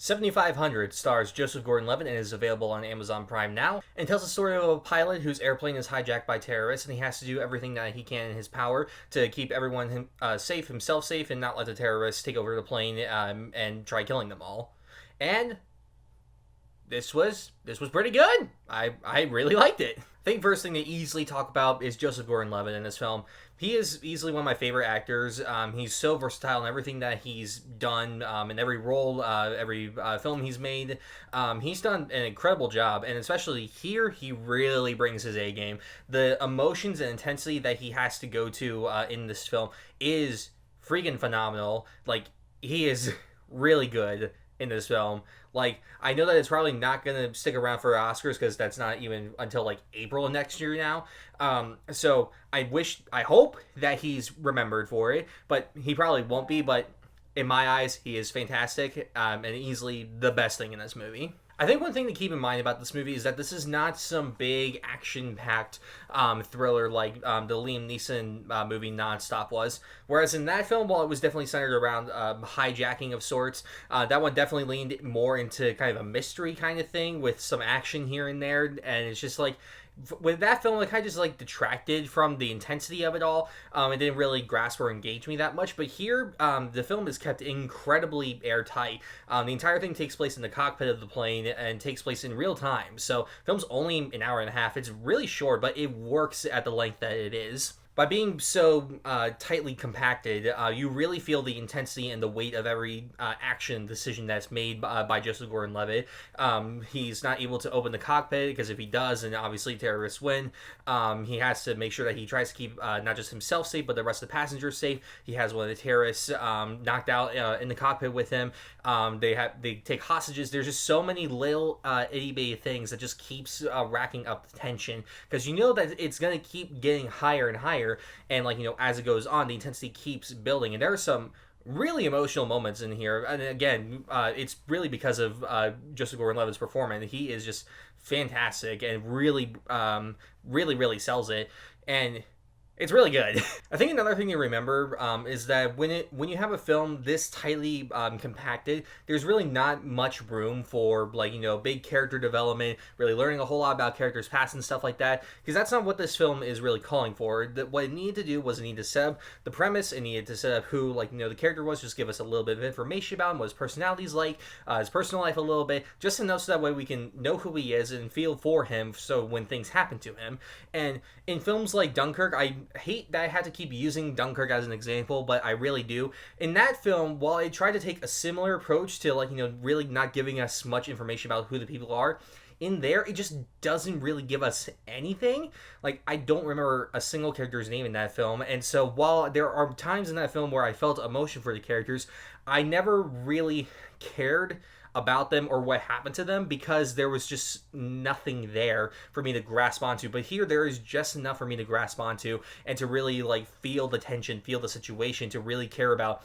7500 stars Joseph Gordon Levitt and is available on Amazon Prime now, and tells the story of a pilot whose airplane is hijacked by terrorists, and he has to do everything that he can in his power to keep everyone safe, himself safe, and not let the terrorists take over the plane and try killing them all. And this was pretty good. I really liked it. I think first thing to easily talk about is Joseph Gordon Levitt in this film. He is easily one of my favorite actors. He's so versatile in everything that he's done, in every role, every film he's made. He's done an incredible job, and especially here, he really brings his A game. The emotions and intensity that he has to go to in this film is freaking phenomenal. Like, he is really good in this film. Like, I know that it's probably not gonna stick around for Oscars because that's not even until like April of next year now. So I hope that he's remembered for it, but he probably won't be. But in my eyes, he is fantastic, and easily the best thing in this movie. I think one thing to keep in mind about this movie is that this is not some big action-packed thriller like the Liam Neeson movie Nonstop was. Whereas in that film, while it was definitely centered around hijacking of sorts, that one definitely leaned more into kind of a mystery kind of thing with some action here and there. And it's just like, with that film, it kind of just like detracted from the intensity of it all. It didn't really grasp or engage me that much. But here, the film is kept incredibly airtight. The entire thing takes place in the cockpit of the plane and takes place in real time. So, film's only an hour and a half. It's really short, but it works at the length that it is. By being so tightly compacted, you really feel the intensity and the weight of every action decision that's made by Joseph Gordon-Levitt. He's not able to open the cockpit because if he does, then obviously terrorists win. He has to make sure that he tries to keep not just himself safe, but the rest of the passengers safe. He has one of the terrorists knocked out in the cockpit with him. They take hostages. There's just so many little itty bitty things that just keeps racking up the tension because you know that it's gonna keep getting higher and higher. And as it goes on, the intensity keeps building, and there are some really emotional moments in here. And again, it's really because of Joseph Gordon-Levitt's performance. He is just fantastic and really, really sells it. And it's really good. I think another thing to remember is that when you have a film this tightly compacted, there's really not much room for big character development, really learning a whole lot about characters' past and stuff like that, because that's not what this film is really calling for. What it needed to do was it needed to set up the premise, it needed to set up who the character was, just give us a little bit of information about him, what his personality's like, his personal life a little bit, just enough so that way we can know who he is and feel for him. So when things happen to him, and in films like Dunkirk, I hate that I had to keep using Dunkirk as an example, but I really do. In that film, while I tried to take a similar approach to really not giving us much information about who the people are, in there it just doesn't really give us anything. I don't remember a single character's name in that film, and so while there are times in that film where I felt emotion for the characters, I never really cared about them or what happened to them because there was just nothing there for me to grasp onto. But here there is just enough for me to grasp onto and to really feel the tension, feel the situation, to really care about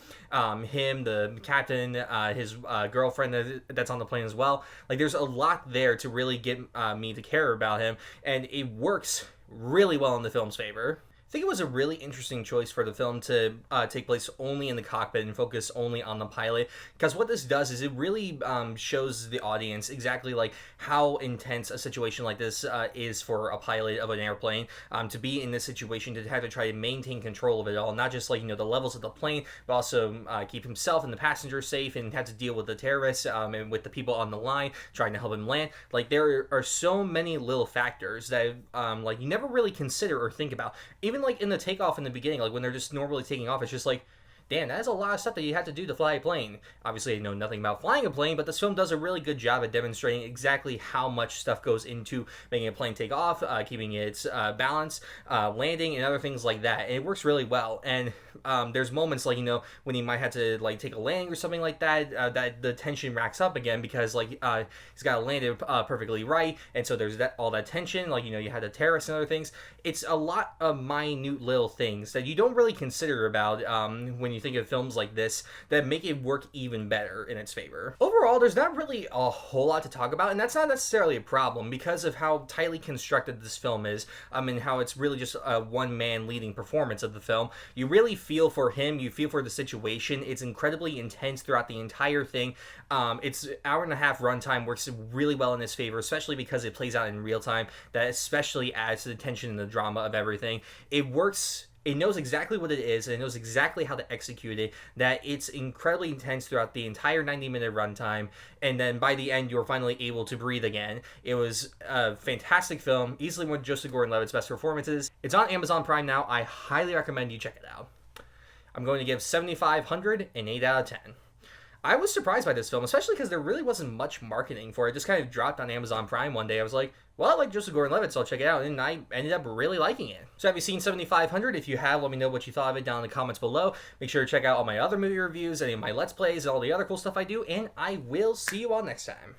him, the captain, his girlfriend that's on the plane as well. There's a lot there to really get me to care about him, and it works really well in the film's favor. I think it was a really interesting choice for the film to take place only in the cockpit and focus only on the pilot, because what this does is it really shows the audience exactly how intense a situation like this is for a pilot of an airplane, to be in this situation, to have to try to maintain control of it all, not just the levels of the plane, but also keep himself and the passengers safe, and have to deal with the terrorists and with the people on the line trying to help him land. There are so many little factors that you never really consider or think about. Even in the takeoff in the beginning, when they're just normally taking off, it's just damn, that is a lot of stuff that you have to do to fly a plane. Obviously, I know nothing about flying a plane, but this film does a really good job at demonstrating exactly how much stuff goes into making a plane take off, keeping its balance, landing, and other things like that. And it works really well. And there's moments when he might have to take a landing or something like that, that the tension racks up again because he's got to land it perfectly right. And so there's all that tension. You had the terrorists and other things. It's a lot of minute little things that you don't really consider about when when you think of films like this that make it work even better in its favor. Overall, there's not really a whole lot to talk about, and that's not necessarily a problem because of how tightly constructed this film is, and how it's really just a one-man leading performance of the film. You really feel for him, you feel for the situation. It's incredibly intense throughout the entire thing. It's an hour and a half runtime, works really well in his favor, especially because it plays out in real time. That especially adds to the tension and the drama of everything. It works. It knows exactly what it is, and it knows exactly how to execute it, that it's incredibly intense throughout the entire 90-minute runtime, and then by the end, you're finally able to breathe again. It was a fantastic film, easily one of Joseph Gordon-Levitt's best performances. It's on Amazon Prime now. I highly recommend you check it out. I'm going to give 7,500 an 8 out of 10. I was surprised by this film, especially because there really wasn't much marketing for it. It just kind of dropped on Amazon Prime one day. I was like, well, I like Joseph Gordon-Levitt, so I'll check it out, and I ended up really liking it. So have you seen 7,500? If you have, let me know what you thought of it down in the comments below. Make sure to check out all my other movie reviews, any of my Let's Plays, and all the other cool stuff I do, and I will see you all next time.